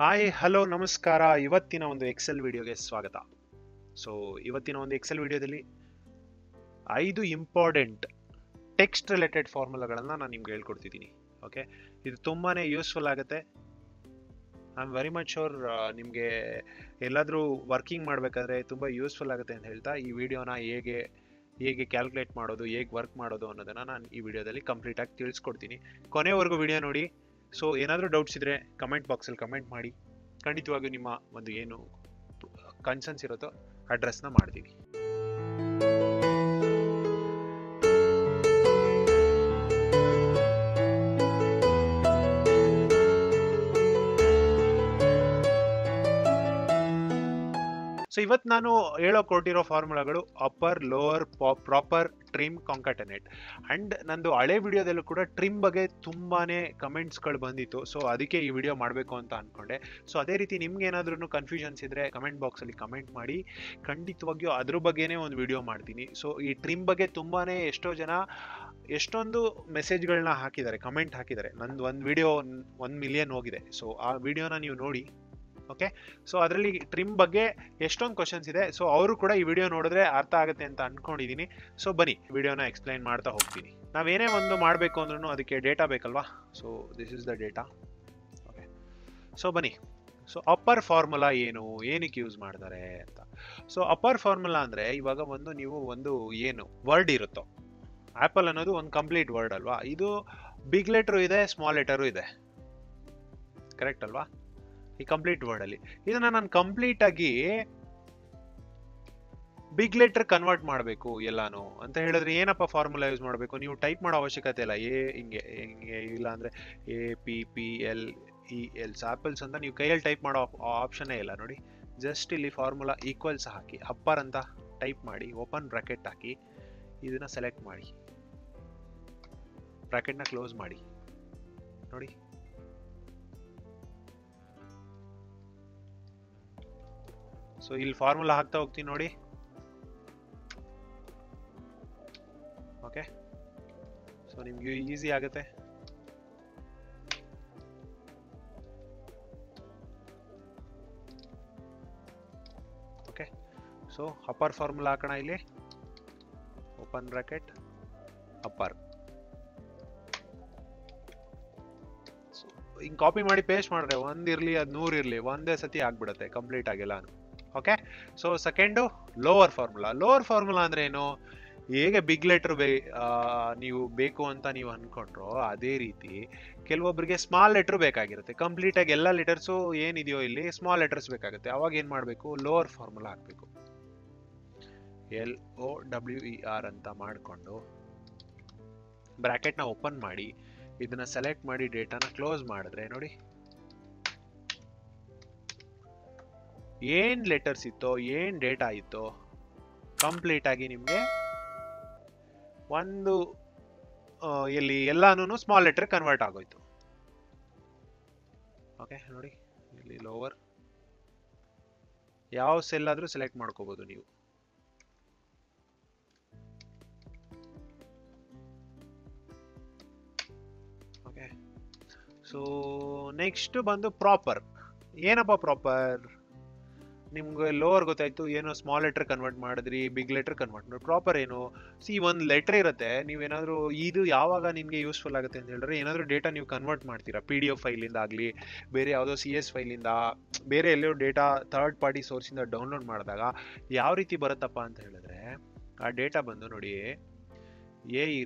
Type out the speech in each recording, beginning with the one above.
Hi hello ನಮಸ್ಕಾರ. ಇವತ್ತಿನ ಒಂದು ಎಕ್ಸೆಲ್ ವಿಡಿಯೋಗೆ ಸ್ವಾಗತ. ಸೊ ಇವತ್ತಿನ ಒಂದು ಎಕ್ಸೆಲ್ ವಿಡಿಯೋದಲ್ಲಿ 5 ಇಂಪಾರ್ಟೆಂಟ್ ಟೆಕ್ಸ್ಟ್ ರಿಲೇಟೆಡ್ ಫಾರ್ಮುಲಾಗಳನ್ನು ನಾನು ನಿಮ್ಗೆ ಹೇಳ್ಕೊಡ್ತಿದ್ದೀನಿ. ಓಕೆ, ಇದು ತುಂಬಾ ಯೂಸ್ಫುಲ್ ಆಗುತ್ತೆ. I am very much sure ನಿಮಗೆ ಎಲ್ಲಾದರೂ ವರ್ಕಿಂಗ್ ಮಾಡಬೇಕಾದ್ರೆ ತುಂಬ ಯೂಸ್ಫುಲ್ ಆಗುತ್ತೆ ಅಂತ ಹೇಳ್ತಾ ಈ ವಿಡಿಯೋನ ಹೇಗೆ ಕ್ಯಾಲ್ಕುಲೇಟ್ ಮಾಡೋದು, ಹೇಗೆ ವರ್ಕ್ ಮಾಡೋದು ಅನ್ನೋದನ್ನು ನಾನು ಈ ವಿಡಿಯೋದಲ್ಲಿ ಕಂಪ್ಲೀಟಾಗಿ ತಿಳಿಸ್ಕೊಡ್ತೀನಿ. ಕೊನೆವರೆಗೂ ವಿಡಿಯೋ ನೋಡಿ. ಸೊ ಏನಾದರೂ ಡೌಟ್ಸ್ ಇದ್ದರೆ ಕಮೆಂಟ್ ಬಾಕ್ಸಲ್ಲಿ ಕಮೆಂಟ್ ಮಾಡಿ. ಖಂಡಿತವಾಗಿಯೂ ನಿಮ್ಮ ಒಂದು ಏನು ಕನ್ಸರ್ನ್ಸ್ ಇರುತ್ತೋ ಅಡ್ರೆಸ್ನ ಮಾಡ್ತೀವಿ. ಸೊ ಇವತ್ತು ನಾನು ಕೊಟ್ಟಿರೋ ಫಾರ್ಮುಲಾಗಳು upper, lower, proper, trim, concatenate. And ನಂದು ಹಳೆ ವಿಡಿಯೋದಲ್ಲೂ ಕೂಡ ಟ್ರಿಮ್ ಬಗ್ಗೆ ತುಂಬಾ ಕಮೆಂಟ್ಸ್ಗಳು ಬಂದಿತ್ತು. ಸೊ ಅದಕ್ಕೆ ಈ ವಿಡಿಯೋ ಮಾಡಬೇಕು ಅಂತ ಅಂದ್ಕೊಂಡೆ. ಸೊ ಅದೇ ರೀತಿ ನಿಮ್ಗೆ ಏನಾದ್ರೂ ಕನ್ಫ್ಯೂಷನ್ಸ್ ಇದ್ದರೆ ಕಮೆಂಟ್ ಬಾಕ್ಸಲ್ಲಿ ಕಮೆಂಟ್ ಮಾಡಿ. ಖಂಡಿತವಾಗಿಯೂ ಅದ್ರ ಬಗ್ಗೆನೇ ಒಂದು ವಿಡಿಯೋ ಮಾಡ್ತೀನಿ. ಸೊ ಈ ಟ್ರಿಮ್ ಬಗ್ಗೆ ತುಂಬಾ ಎಷ್ಟೊಂದು ಮೆಸೇಜ್ಗಳನ್ನ ಹಾಕಿದ್ದಾರೆ, ಕಮೆಂಟ್ ಹಾಕಿದ್ದಾರೆ. ನಂದು ಒಂದು ವಿಡಿಯೋ 1 ಮಿಲಿಯನ್ ಹೋಗಿದೆ. ಸೊ ಆ ವಿಡಿಯೋನ ನೀವು ನೋಡಿ. ಓಕೆ, ಸೊ ಅದರಲ್ಲಿ ಟ್ರಿಮ್ ಬಗ್ಗೆ ಎಷ್ಟೊಂದು ಕ್ವಶನ್ಸ್ ಇದೆ. ಸೊ ಅವರು ಕೂಡ ಈ ವಿಡಿಯೋ ನೋಡಿದ್ರೆ ಅರ್ಥ ಆಗುತ್ತೆ ಅಂತ ಅನ್ಕೊಂಡಿದ್ದೀನಿ. ಸೊ ಬನ್ನಿ ವಿಡಿಯೋನ ಎಕ್ಸ್ಪ್ಲೈನ್ ಮಾಡ್ತಾ ಹೋಗ್ತೀನಿ. ನಾವೇನೇ ಒಂದು ಮಾಡಬೇಕು ಅಂದ್ರೂ ಅದಕ್ಕೆ ಡೇಟಾ ಬೇಕಲ್ವಾ. So this is the data. Okay, so ಬನ್ನಿ. ಸೊ ಅಪ್ಪರ್ ಫಾರ್ಮುಲಾ ಏನಕ್ಕೆ ಯೂಸ್ ಮಾಡ್ತಾರೆ ಅಂತ. ಸೊ ಅಪ್ಪರ್ ಫಾರ್ಮುಲಾ ಅಂದರೆ ಇವಾಗ ನೀವು ಏನು ವರ್ಡ್ ಇರುತ್ತೋ, ಆ್ಯಪಲ್ ಅನ್ನೋದು ಒಂದು ಕಂಪ್ಲೀಟ್ ವರ್ಡ್ ಅಲ್ವಾ. ಇದು ಬಿಗ್ ಲೆಟರು ಇದೆ, ಸ್ಮಾಲ್ ಲೆಟರು ಇದೆ, ಕರೆಕ್ಟ್ ಅಲ್ವಾ. ಈ ಕಂಪ್ಲೀಟ್ ವರ್ಡ್ ಅಲ್ಲಿ ಇದನ್ನ ನಾನು ಕಂಪ್ಲೀಟ್ ಆಗಿ ಬಿಗ್ ಲೆಟರ್ ಕನ್ವರ್ಟ್ ಮಾಡಬೇಕು ಎಲ್ಲಾನು ಅಂತ ಹೇಳಿದ್ರೆ ಏನಪ್ಪ ಫಾರ್ಮುಲಾ ಯೂಸ್ ಮಾಡಬೇಕು? ನೀವು ಟೈಪ್ ಮಾಡೋ ಅವಶ್ಯಕತೆ ಇಲ್ಲ. ಹಿಂಗೆ ಇಲ್ಲ ಅಂದ್ರೆ APPLEL ಆಪಲ್ಸ್ ಅಂತ ನೀವು ಕೈಯಲ್ಲಿ ಟೈಪ್ ಮಾಡೋ ಆಪ್ಷನ್ನೇ ಇಲ್ಲ ನೋಡಿ. ಜಸ್ಟ್ ಇಲ್ಲಿ ಫಾರ್ಮುಲಾ ಈಕ್ವಲ್ಸ್ ಹಾಕಿ ಅಪ್ಪರ್ ಅಂತ ಟೈಪ್ ಮಾಡಿ, ಓಪನ್ ಬ್ರಾಕೆಟ್ ಹಾಕಿ, ಇದನ್ನ ಸೆಲೆಕ್ಟ್ ಮಾಡಿ, ಬ್ರಾಕೆಟ್ನ ಕ್ಲೋಸ್ ಮಾಡಿ ನೋಡಿ. ಸೊ ಇಲ್ಲಿ ಫಾರ್ಮುಲಾ ಹಾಕ್ತಾ ಹೋಗ್ತೀನಿ ನೋಡಿ. ಓಕೆ, ಸೊ ನಿಮ್ಗೆ ಈಸಿ ಆಗುತ್ತೆ. ಓಕೆ, ಸೊ ಅಪ್ಪರ್ ಫಾರ್ಮುಲಾ ಹಾಕೋಣ. ಇಲ್ಲಿ ಓಪನ್ ಬ್ರಾಕೆಟ್ ಅಪ್ಪರ್. ಹಿಂಗೆ ಕಾಪಿ ಮಾಡಿ ಪೇಸ್ಟ್ ಮಾಡಿದ್ರೆ 1 ಇರಲಿ ಅದು 100 ಇರಲಿ ಒಂದೇ ಸತಿ ಆಗ್ಬಿಡುತ್ತೆ ಕಂಪ್ಲೀಟ್ ಆಗಿಲ್ಲ. Okay, so second lower formula. Lower formula ಅಂದ್ರೆ ಏನು? ಹೇಗೆ ಬಿಗ್ ಲೆಟರ್ ನೀವು ಬೇಕು ಅಂತ ನೀವು ಅನ್ಕೊಂಡ್ರೋ ಅದೇ ರೀತಿ ಕೆಲವೊಬ್ಬರಿಗೆ ಸ್ಮಾಲ್ ಲೆಟರ್ ಬೇಕಾಗಿರುತ್ತೆ. ಕಂಪ್ಲೀಟ್ ಆಗಿ ಎಲ್ಲ ಲೆಟರ್ಸು ಏನಿದೆಯೋ ಇಲ್ಲಿ ಸ್ಮಾಲ್ ಲೆಟರ್ಸ್ ಬೇಕಾಗುತ್ತೆ. ಅವಾಗ ಏನ್ ಮಾಡಬೇಕು? ಲೋವರ್ ಫಾರ್ಮುಲಾ ಹಾಕ್ಬೇಕು. LOWER ಅಂತ ಮಾಡಿಕೊಂಡು ಬ್ರಾಕೆಟ್ನ ಓಪನ್ ಮಾಡಿ, ಇದನ್ನ ಸೆಲೆಕ್ಟ್ ಮಾಡಿ, ಡೇಟಾನ ಕ್ಲೋಸ್ ಮಾಡಿದ್ರೆ ನೋಡಿ, ಏನ್ ಲೆಟರ್ಸ್ ಇತ್ತೋ, ಏನ್ ಡೇಟಾ ಇತ್ತೋ ಕಂಪ್ಲೀಟ್ ಆಗಿ ನಿಮ್ಗೆ ಇಲ್ಲಿ ಎಲ್ಲಾನು ಸ್ಮಾಲ್ ಲೆಟರ್ ಕನ್ವರ್ಟ್ ಆಗೋಯ್ತು. ಓಕೆ ನೋಡಿ, ಇಲ್ಲಿ ಲೋವರ್ ಯಾವ ಸೆಲ್ ಆದ್ರೂ ಸೆಲೆಕ್ಟ್ ಮಾಡ್ಕೋಬಹುದು ನೀವು. ಓಕೆ, ಸೊ ನೆಕ್ಸ್ಟ್ ಬಂದು ಪ್ರಾಪರ್. ಏನಪ್ಪ ಪ್ರಾಪರ್? ನಿಮ್ಗೆ ಲೋವರ್ ಗೊತ್ತಾಯ್ತು, ಏನೋ ಸ್ಮಾಲ್ ಲೆಟರ್ ಕನ್ವರ್ಟ್ ಮಾಡಿದ್ರಿ, ಬಿಗ್ ಲೆಟರ್ ಕನ್ವರ್ಟ್ ಮಾಡಿ. ಪ್ರಾಪರ್ ಏನು? ಒಂದು ಲೆಟರ್ ಇರುತ್ತೆ. ನೀವೇನಾದ್ರೂ ಇದು ಯಾವಾಗ ನಿಮ್ಗೆ ಯೂಸ್ಫುಲ್ ಆಗುತ್ತೆ ಅಂತ ಹೇಳಿದ್ರೆ, ಏನಾದ್ರೂ ಡೇಟಾ ನೀವು ಕನ್ವರ್ಟ್ ಮಾಡ್ತೀರಾ PDF ಫೈಲಿಂದ ಆಗಲಿ, ಬೇರೆ ಯಾವುದೋ CS ಫೈಲಿಂದ, ಬೇರೆ ಎಲ್ಲೋ ಡೇಟಾ ಥರ್ಡ್ ಪಾರ್ಟಿ ಸೋರ್ಸಿಂದ ಡೌನ್ಲೋಡ್ ಮಾಡಿದಾಗ ಯಾವ ರೀತಿ ಬರುತ್ತಪ್ಪ ಅಂತ ಹೇಳಿದ್ರೆ, ಆ ಡೇಟಾ ಬಂದು ನೋಡಿ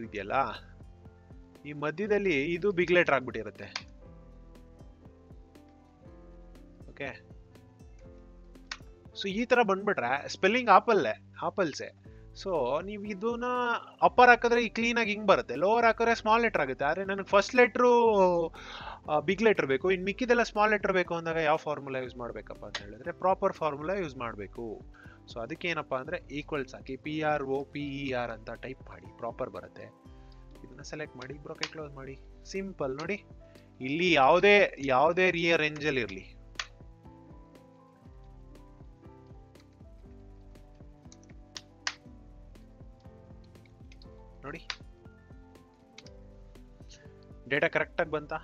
ಇದೆಯಲ್ಲ, ಈ ಮಧ್ಯದಲ್ಲಿ ಇದು ಬಿಗ್ ಲೆಟರ್ ಆಗ್ಬಿಟ್ಟಿರುತ್ತೆ. ಓಕೆ, ಸೊ ಈ ತರ ಬಂದ್ಬಿಟ್ರೆ ಸ್ಪೆಲ್ಲಿಂಗ್ ಆಪಲ್ಸೆ. ಸೊ ನೀವು ಇದನ್ನ ಅಪ್ಪರ್ ಹಾಕಿದ್ರೆ ಈ ಕ್ಲೀನ್ ಆಗಿ ಹಿಂಗ್ ಬರುತ್ತೆ, ಲೋವರ್ ಹಾಕಿದ್ರೆ ಸ್ಮಾಲ್ ಲೆಟರ್ ಆಗುತ್ತೆ. ಆದ್ರೆ ನನಗೆ ಫಸ್ಟ್ ಲೆಟ್ರು ಬಿಗ್ ಲೆಟರ್ ಬೇಕು, ಇನ್ನು ಮಿಕ್ಕಿದೆಲ್ಲ ಸ್ಮಾಲ್ ಲೆಟರ್ ಬೇಕು ಅಂದಾಗ ಯಾವ ಫಾರ್ಮುಲಾ ಯೂಸ್ ಮಾಡ್ಬೇಕಪ್ಪ ಅಂತ ಹೇಳಿದ್ರೆ ಪ್ರಾಪರ್ ಫಾರ್ಮುಲಾ ಯೂಸ್ ಮಾಡಬೇಕು. ಸೊ ಅದಕ್ಕೆ ಏನಪ್ಪಾ ಅಂದ್ರೆ ಈಕ್ವಲ್ಸ್ ಹಾಕಿ PROPER ಅಂತ ಟೈಪ್ ಮಾಡಿ, ಪ್ರಾಪರ್ ಬರುತ್ತೆ. ಇದನ್ನ ಸೆಲೆಕ್ಟ್ ಮಾಡಿ, ಬ್ರಾಕೆಟ್ ಕ್ಲೋಸ್ ಮಾಡಿ, ಸಿಂಪಲ್ ನೋಡಿ. ಇಲ್ಲಿ ಯಾವುದೇ ರಿಯರೇಂಜ್ ಅಲ್ಲಿ ಇರಲಿ, ನೋಡಿ ಡೇಟಾ ಕರೆಕ್ಟ್ ಆಗಿ ಬಂತಾ?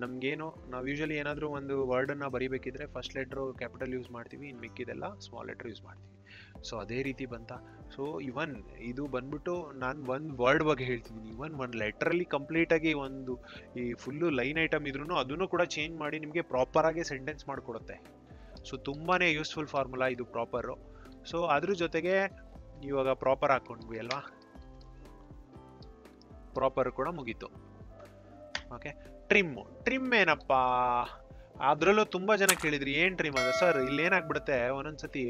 ನಮಗೇನು ನಾವು ಯೂಶಲಿ ಏನಾದರೂ ಒಂದು ವರ್ಡನ್ನು ಬರಿಬೇಕಿದ್ರೆ ಫಸ್ಟ್ ಲೆಟ್ರು ಕ್ಯಾಪಿಟಲ್ ಯೂಸ್ ಮಾಡ್ತೀವಿ, ಇನ್ನು ಮಿಕ್ಕಿದೆಲ್ಲ ಸ್ಮಾಲ್ ಲೆಟ್ರ್ ಯೂಸ್ ಮಾಡ್ತೀವಿ. ಸೊ ಅದೇ ರೀತಿ ಬಂತ. ಸೊ ಇವನ್ ಇದು ಬಂದ್ಬಿಟ್ಟು ನಾನು ಒಂದು ವರ್ಡ್ ಬಗ್ಗೆ ಹೇಳ್ತಿದ್ದೀನಿ, ಇವನ್ ಒಂದು ಲೆಟ್ರಲ್ಲಿ ಕಂಪ್ಲೀಟಾಗಿ ಒಂದು ಈ ಫುಲ್ಲು ಲೈನ್ ಐಟಮ್ ಇದ್ರೂ ಅದನ್ನು ಕೂಡ ಚೇಂಜ್ ಮಾಡಿ ನಿಮಗೆ ಪ್ರಾಪರಾಗಿ ಸೆಂಟೆನ್ಸ್ ಮಾಡಿಕೊಡುತ್ತೆ. ಸೊ ತುಂಬಾ ಯೂಸ್ಫುಲ್ ಫಾರ್ಮುಲಾ ಇದು ಪ್ರಾಪರು. ಸೊ ಅದ್ರ ಜೊತೆಗೆ ಇವಾಗ ಪ್ರಾಪರ್ ಹಾಕ್ಕೊಂಡ್ವಿ ಅಲ್ವಾ, ಪ್ರಾಪರ್ ಕೂಡ ಮುಗೀತು. ಓಕೆ, ಟ್ರಿಮ್ ಏನಪ್ಪ, ಅದರಲ್ಲೂ ತುಂಬ ಜನ ಕೇಳಿದ್ರಿ ಏನು ಟ್ರಿಮ್ ಅದು ಸರ್. ಇಲ್ಲಿ ಏನಾಗ್ಬಿಡುತ್ತೆ ಒಂದೊಂದ್ಸತಿ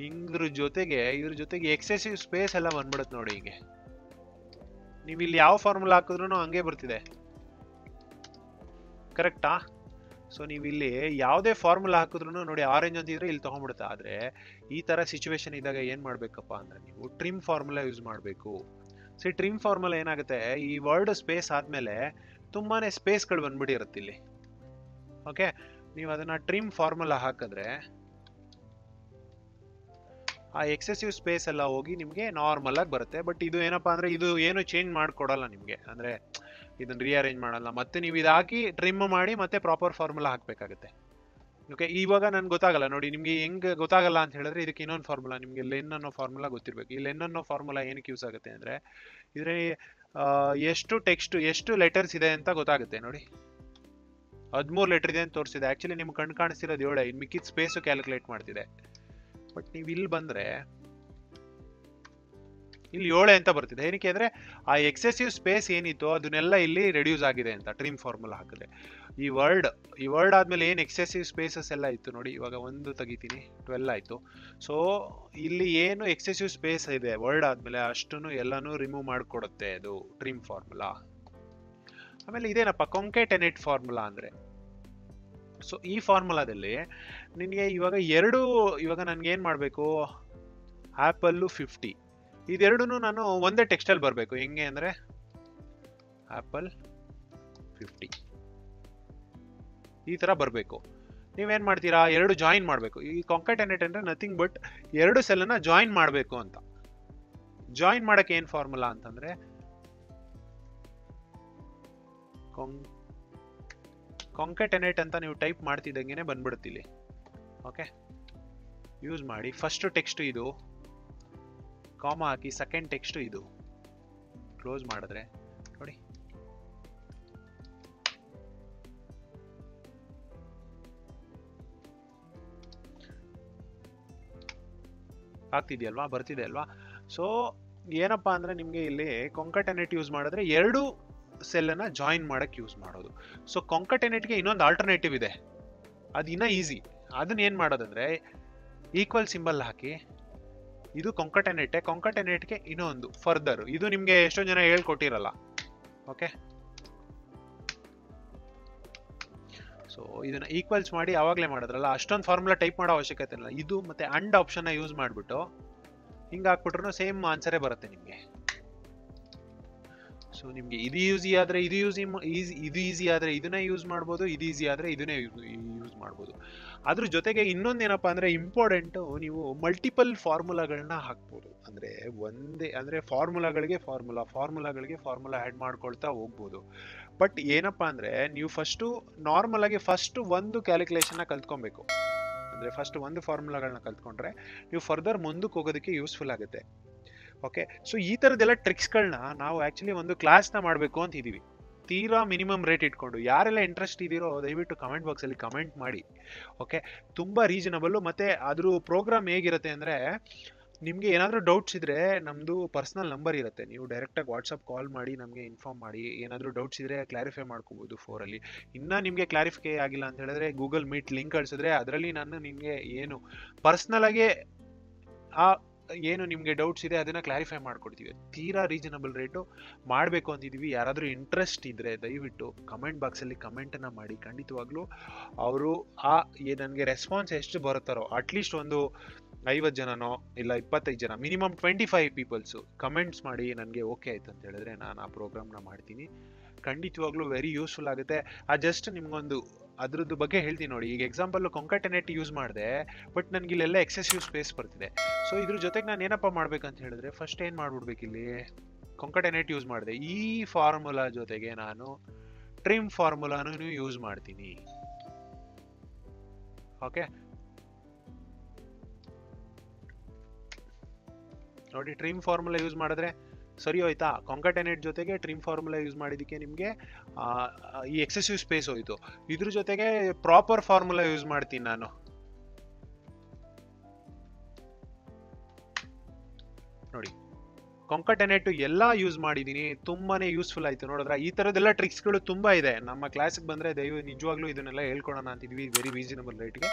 ಇದ್ರ ಜೊತೆಗೆ ಎಕ್ಸೆಸಿವ್ ಸ್ಪೇಸ್ ಎಲ್ಲ ಬಂದ್ಬಿಡುತ್ತೆ ನೋಡಿ. ಹಿಂಗೆ ನೀವು ಇಲ್ಲಿ ಯಾವ ಫಾರ್ಮುಲಾ ಹಾಕಿದ್ರು ಹಂಗೆ ಬರ್ತಿದೆ, ಕರೆಕ್ಟಾ? ಸೊ ನೀವು ಇಲ್ಲಿ ಯಾವುದೇ ಫಾರ್ಮುಲಾ ಹಾಕಿದ್ರು ನೋಡಿ ಆರೆಂಜ್ ಅಂತಿದ್ರೆ ಇಲ್ಲಿ ತೊಗೊಂಡ್ಬಿಡುತ್ತೆ. ಆದರೆ ಈ ಥರ ಸಿಚುವೇಶನ್ ಇದ್ದಾಗ ಏನು ಮಾಡಬೇಕಪ್ಪ ಅಂದರೆ ನೀವು ಟ್ರಿಮ್ ಫಾರ್ಮುಲಾ ಯೂಸ್ ಮಾಡಬೇಕು. ಸೊ ಈ ಟ್ರಿಮ್ ಫಾರ್ಮುಲಾ ಏನಾಗುತ್ತೆ, ಈ ವರ್ಡ್ ಸ್ಪೇಸ್ ಆದಮೇಲೆ ತುಂಬಾ ಸ್ಪೇಸ್ಗಳು ಬಂದ್ಬಿಟ್ಟಿರುತ್ತೆ ಇಲ್ಲಿ. ಓಕೆ, ನೀವು ಅದನ್ನು ಟ್ರಿಮ್ ಫಾರ್ಮುಲಾ ಹಾಕಿದ್ರೆ ಆ ಎಕ್ಸೆಸಿವ್ ಸ್ಪೇಸ್ ಎಲ್ಲ ಹೋಗಿ ನಿಮಗೆ ನಾರ್ಮಲ್ ಆಗಿ ಬರುತ್ತೆ. ಬಟ್ ಇದು ಏನಪ್ಪ ಅಂದರೆ ಇದು ಏನು ಚೇಂಜ್ ಮಾಡಿಕೊಡಲ್ಲ ನಿಮಗೆ, ಅಂದರೆ ಇದನ್ನು ರೀಅರೇಂಜ್ ಮಾಡಲ್ಲ. ಮತ್ತೆ ನೀವು ಇದು ಹಾಕಿ ಟ್ರಿಮ್ ಮಾಡಿ ಮತ್ತೆ ಪ್ರಾಪರ್ ಫಾರ್ಮುಲಾ ಹಾಕಬೇಕಾಗುತ್ತೆ. ಓಕೆ, ಇವಾಗ ನನ್ಗೆ ಗೊತ್ತಾಗಲ್ಲ ನೋಡಿ, ನಿಮಗೆ ಹೆಂಗೆ ಗೊತ್ತಾಗಲ್ಲ ಅಂತ ಹೇಳಿದ್ರೆ ಇದಕ್ಕೆ ಇನ್ನೊಂದು ಫಾರ್ಮುಲಾ, ನಿಮಗೆ ಲೆನ್ ಅನ್ನೋ ಫಾರ್ಮುಲಾ ಗೊತ್ತಿರಬೇಕು. ಈ ಲೆನ್ ಅನ್ನೋ ಫಾರ್ಮುಲಾ ಏನಕ್ಕೆ ಯೂಸ್ ಆಗುತ್ತೆ ಅಂದರೆ ಇದ್ರೆ ಎಷ್ಟು ಲೆಟರ್ಸ್ ಇದೆ ಅಂತ ಗೊತ್ತಾಗುತ್ತೆ ನೋಡಿ. 13 ಲೆಟರ್ ಇದೆ ಅಂತ ತೋರಿಸಿದೆ. ಆ್ಯಕ್ಚುಲಿ ನಿಮ್ಗೆ ಕಣ್ಣು ಕಾಣಿಸ್ತಿರೋದು 7, ಇನ್ನು ಮಿಕ್ಕಿದ ಸ್ಪೇಸು ಕ್ಯಾಲ್ಕುಲೇಟ್ ಮಾಡ್ತಿದೆ. ಬಟ್ ನೀವು ಇಲ್ಲಿ ಬಂದರೆ ಇಲ್ಲಿ 7 ಅಂತ ಬರ್ತಿದೆ. ಏನಕ್ಕೆ ಅಂದರೆ ಆ ಎಕ್ಸೆಸಿವ್ ಸ್ಪೇಸ್ ಏನಿತ್ತು ಅದನ್ನೆಲ್ಲ ಇಲ್ಲಿ ರೆಡ್ಯೂಸ್ ಆಗಿದೆ ಅಂತ ಟ್ರಿಮ್ ಫಾರ್ಮುಲಾ ಹಾಕಿದ್ರೆ. ಈ ವರ್ಡ್ ಆದಮೇಲೆ ಏನು ಎಕ್ಸೆಸಿವ್ ಸ್ಪೇಸಸ್ ಎಲ್ಲ ಇತ್ತು ನೋಡಿ, ಇವಾಗ 1 ತೆಗಿತೀನಿ 12 ಆಯಿತು. ಸೊ ಇಲ್ಲಿ ಏನು ಎಕ್ಸೆಸಿವ್ ಸ್ಪೇಸ್ ಇದೆ ವರ್ಡ್ ಆದಮೇಲೆ ಅಷ್ಟನ್ನು ಎಲ್ಲನೂ ರಿಮೂವ್ ಮಾಡಿಕೊಡುತ್ತೆ ಅದು ಟ್ರಿಮ್ ಫಾರ್ಮುಲಾ. ಆಮೇಲೆ ಇದೇನಪ್ಪ ಕಾಂಕೆಟೆನೇಟ್ ಫಾರ್ಮುಲಾ ಅಂದರೆ. ಸೊ ಈ ಫಾರ್ಮುಲಾದಲ್ಲಿ ನಿನಗೆ ಇವಾಗ ನನಗೇನು ಮಾಡಬೇಕು, ಆ್ಯಪಲ್ಲು 50 ಇದೆರಡೂ ನಾನು ಒಂದೇ ಟೆಕ್ಸ್ಟಲ್ಲಿ ಬರಬೇಕು. ಹೆಂಗೆ ಅಂದರೆ ಆ್ಯಪಲ್ 50 ಈ ಥರ ಬರಬೇಕು. ನೀವೇನು ಮಾಡ್ತೀರಾ, ಎರಡು ಜಾಯಿನ್ ಮಾಡಬೇಕು. ಈ ಕಾಂಕೆಟೆನೇಟ್ ಅಂದರೆ ನಥಿಂಗ್ ಬಟ್ ಎರಡು ಸೆಲ್ಲನ್ನು ಜಾಯಿನ್ ಮಾಡಬೇಕು ಅಂತ. ಜಾಯಿನ್ ಮಾಡೋಕ್ಕೆ ಏನು ಫಾರ್ಮುಲಾ ಅಂತಂದರೆ ಕಾಂಕೆಟೆನೇಟ್ ಅಂತ ನೀವು ಟೈಪ್ ಮಾಡ್ತಿದ್ದಂಗೆ ಬಂದ್ಬಿಡುತ್ತೆ ಇಲ್ಲಿ. ಓಕೆ, ಯೂಸ್ ಮಾಡಿ. ಫಸ್ಟ್ ಟೆಕ್ಸ್ಟ್ ಇದು, ಕಾಮ ಹಾಕಿ ಸೆಕೆಂಡ್ ಟೆಕ್ಸ್ಟ್ ಇದು, ಕ್ಲೋಸ್ ಮಾಡಿದ್ರೆ ನೋಡಿ ಆಗ್ತಿದೆಯಲ್ವಾ, ಬರ್ತಿದೆ ಅಲ್ವಾ. ಸೊ ಏನಪ್ಪಾ ಅಂದ್ರೆ ನಿಮಗೆ ಇಲ್ಲಿ ಕಾಂಕೆಟೆನೇಟ್ ಯೂಸ್ ಮಾಡಿದ್ರೆ ಎರಡು ಸೆಲ್ಲನ್ನು ಜಾಯಿನ್ ಮಾಡಕ್ಕೆ ಯೂಸ್ ಮಾಡೋದು. ಸೊ ಕಾಂಕೆಟೆನೇಟ್ಗೆ ಇನ್ನೊಂದು ಆಲ್ಟರ್ನೇಟಿವ್ ಇದೆ, ಅದು ಇನ್ನೂ ಈಸಿ. ಅದನ್ನ ಏನು ಮಾಡೋದಂದ್ರೆ ಈಕ್ವಲ್ ಸಿಂಬಲ್ ಹಾಕಿ, ಇದು ಕಾಂಕೆಟೆನೇಟ್ಗೆ ಇನ್ನೊಂದು ಫರ್ದರ್. ಇದು ನಿಮಗೆ ಎಷ್ಟೋ ಜನ ಹೇಳ್ಕೊಟ್ಟಿರಲ್ಲ. ಓಕೆ, ಸೊ ಇದನ್ನ ಈಕ್ವಲ್ಸ್ ಮಾಡಿ ಆವಾಗಲೇ ಮಾಡಿದ್ರಲ್ಲ, ಅಷ್ಟೊಂದು ಫಾರ್ಮುಲಾ ಟೈಪ್ ಮಾಡೋ ಅವಶ್ಯಕತೆ ಇಲ್ಲ. ಇದು ಮತ್ತೆ ಅಂಡ್ ಆಪ್ಷನ್ನ ಯೂಸ್ ಮಾಡಿಬಿಟ್ಟು ಹಿಂಗೆ ಹಾಕ್ಬಿಟ್ರು ಸೇಮ್ ಆನ್ಸರೇ ಬರುತ್ತೆ ನಿಮಗೆ. ಸೊ ನಿಮಗೆ ಇದು ಈಸಿ ಆದರೆ ಇದು ಈಸಿ ಆದರೆ ಇದನ್ನೇ ಯೂಸ್ ಮಾಡ್ಬೋದು, ಇದು ಈಸಿ ಆದರೆ ಇದನ್ನೇ ಯೂಸ್ ಮಾಡ್ಬೋದು. ಅದ್ರ ಜೊತೆಗೆ ಇನ್ನೊಂದೇನಪ್ಪ ಅಂದರೆ ಇಂಪಾರ್ಟೆಂಟು, ನೀವು ಮಲ್ಟಿಪಲ್ ಫಾರ್ಮುಲಾಗಳನ್ನ ಹಾಕ್ಬೋದು. ಅಂದರೆ ಫಾರ್ಮುಲಾಗಳಿಗೆ ಫಾರ್ಮುಲಾ ಆ್ಯಡ್ ಮಾಡ್ಕೊಳ್ತಾ ಹೋಗ್ಬೋದು. ಬಟ್ ಏನಪ್ಪ ಅಂದರೆ ನೀವು ನಾರ್ಮಲ್ ಆಗಿ ಒಂದು ಕ್ಯಾಲ್ಕುಲೇಷನ್ನ ಕಲ್ತ್ಕೊಬೇಕು. ಅಂದರೆ ಒಂದು ಫಾರ್ಮುಲಾಗಳನ್ನ ಕಲ್ತ್ಕೊಂಡ್ರೆ ನೀವು ಫರ್ದರ್ ಮುಂದಕ್ಕೆ ಹೋಗೋದಕ್ಕೆ ಯೂಸ್ಫುಲ್ ಆಗುತ್ತೆ. ಓಕೆ, ಸೊ ಈ ಥರದ್ದೆಲ್ಲ ಟ್ರಿಕ್ಸ್ಗಳನ್ನ ನಾವು ಆ್ಯಕ್ಚುಲಿ ಒಂದು ಕ್ಲಾಸ್ನ ಮಾಡಬೇಕು ಅಂತ ಇದ್ದೀವಿ. ತೀರಾ ಮಿನಿಮಮ್ ರೇಟ್ ಇಟ್ಕೊಂಡು ಯಾರೆಲ್ಲ ಇಂಟ್ರೆಸ್ಟ್ ಇದ್ದೀರೋ ದಯವಿಟ್ಟು ಕಮೆಂಟ್ ಬಾಕ್ಸಲ್ಲಿ ಕಮೆಂಟ್ ಮಾಡಿ. ಓಕೆ, ತುಂಬ ರೀಸನಬಲ್ಲು. ಮತ್ತು ಅದ್ರ ಪ್ರೋಗ್ರಾಮ್ ಹೇಗಿರುತ್ತೆ ಅಂದರೆ, ನಿಮಗೆ ಏನಾದರೂ ಡೌಟ್ಸ್ ಇದ್ದರೆ ನಮ್ಮದು ಪರ್ಸ್ನಲ್ ನಂಬರ್ ಇರುತ್ತೆ, ನೀವು ಡೈರೆಕ್ಟಾಗಿ ವಾಟ್ಸಪ್ ಕಾಲ್ ಮಾಡಿ ನಮಗೆ ಇನ್ಫಾರ್ಮ್ ಮಾಡಿ. ಏನಾದರೂ ಡೌಟ್ಸ್ ಇದ್ದರೆ ಕ್ಲಾರಿಫೈ ಮಾಡ್ಕೋಬೋದು 4ಅಲ್ಲಿ. ಇನ್ನೂ ನಿಮಗೆ ಕ್ಲಾರಿಫೈ ಆಗಿಲ್ಲ ಅಂತ ಹೇಳಿದ್ರೆ ಗೂಗಲ್ ಮೀಟ್ ಲಿಂಕ್ ಕಳಿಸಿದ್ರೆ ಅದರಲ್ಲಿ ನಾನು ನಿಮಗೆ ಏನು ಪರ್ಸ್ನಲಾಗೆ ಏನು ನಿಮಗೆ ಡೌಟ್ಸ್ ಇದೆ ಅದನ್ನು ಕ್ಲಾರಿಫೈ ಮಾಡ್ಕೊಡ್ತೀವಿ. ತೀರಾ ರೀಸನಬಲ್ ರೇಟು ಮಾಡಬೇಕು ಅಂತಿದ್ದೀವಿ. ಯಾರಾದರೂ ಇಂಟ್ರೆಸ್ಟ್ ಇದ್ದರೆ ದಯವಿಟ್ಟು ಕಮೆಂಟ್ ಬಾಕ್ಸಲ್ಲಿ ಕಮೆಂಟನ್ನು ಮಾಡಿ. ಖಂಡಿತವಾಗ್ಲೂ ಅವರು ನನಗೆ ರೆಸ್ಪಾನ್ಸ್ ಎಷ್ಟು ಬರುತ್ತಾರೋ ಅಟ್ಲೀಸ್ಟ್ ಒಂದು 50 ಜನನೋ ಇಲ್ಲ 25 ಜನ, ಮಿನಿಮಮ್ 25 ಪೀಪಲ್ಸು ಕಮೆಂಟ್ಸ್ ಮಾಡಿ ನನಗೆ ಓಕೆ ಆಯ್ತು ಅಂತ ಹೇಳಿದ್ರೆ ನಾನು ಆ ಪ್ರೋಗ್ರಾಮ್ನ ಮಾಡ್ತೀನಿ. ಖಂಡಿತವಾಗ್ಲೂ ವೆರಿ ಯೂಸ್ಫುಲ್ ಆಗುತ್ತೆ. ಜಸ್ಟ್ ನಿಮ್ಗೊಂದು ಅದ್ರದ್ದು ಬಗ್ಗೆ ಹೇಳ್ತೀನಿ ನೋಡಿ. ಈಗ ಎಕ್ಸಾಂಪಲ್ ಕಾಂಕೆಟೆನೇಟ್ ಯೂಸ್ ಮಾಡಿದೆ, ಬಟ್ ನನಗೆ ಇಲ್ಲೆಲ್ಲ ಎಕ್ಸೆಸಿವ್ ಸ್ಪೇಸ್ ಬರ್ತಿದೆ. ಸೊ ಇದ್ರ ಜೊತೆಗೆ ನಾನು ಏನಪ್ಪ ಮಾಡ್ಬೇಕಂತ ಹೇಳಿದ್ರೆ ಫಸ್ಟ್ ಏನು ಮಾಡ್ಬಿಡ್ಬೇಕು, ಇಲ್ಲಿ ಕಾಂಕೆಟೆನೇಟ್ ಯೂಸ್ ಮಾಡಿದೆ, ಈ ಫಾರ್ಮುಲಾ ಜೊತೆಗೆ ನಾನು ಟ್ರಿಮ್ ಫಾರ್ಮುಲಾನು ಯೂಸ್ ಮಾಡ್ತೀನಿ. ಓಕೆ, ನೋಡಿ ಟ್ರಿಮ್ ಫಾರ್ಮುಲಾ ಯೂಸ್ ಮಾಡಿದ್ರೆ ಸರಿ ಹೋಯ್ತಾ. ಕಾಂಕಾಟೆನೇಟ್ ಜೊತೆಗೆ ಟ್ರಿಮ್ ಫಾರ್ಮುಲಾ ಯೂಸ್ ಮಾಡಿದ್ದಕ್ಕೆ ನಿಮಗೆ ಈ ಎಕ್ಸೆಸಿವ್ ಸ್ಪೇಸ್ ಹೋಯ್ತು. ಇದ್ರ ಜೊತೆಗೆ ಪ್ರಾಪರ್ ಫಾರ್ಮುಲಾ ಯೂಸ್ ಮಾಡ್ತೀನಿ ನಾನು. ನೋಡಿ ಕಾಂಕಾಟೆನೇಟ್ ಎಲ್ಲ ಯೂಸ್ ಮಾಡಿದ್ದೀನಿ, ತುಂಬಾನೇ ಯೂಸ್ಫುಲ್ ಆಯ್ತು. ನೋಡಿದ್ರ ಈ ತರದೆಲ್ಲ ಟ್ರಿಕ್ಸ್ಗಳು ತುಂಬಾ ಇದೆ. ನಮ್ಮ ಕ್ಲಾಸಿಗೆ ಬಂದ್ರೆ ನಿಜವಾಗ್ಲೂ ಇದನ್ನೆಲ್ಲ ಹೇಳ್ಕೊಡೋಣ ಅಂತಿದ್ವಿ ವೆರಿ ರೀಸನಬಲ್ ರೇಟ್ಗೆ.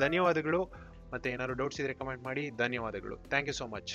ಧನ್ಯವಾದಗಳು. ಮತ್ತೆ ಏನಾದ್ರು ಡೌಟ್ಸ್ ಇದ್ರೆ ಕಮೆಂಟ್ ಮಾಡಿ. ಧನ್ಯವಾದಗಳು. Thank you so much.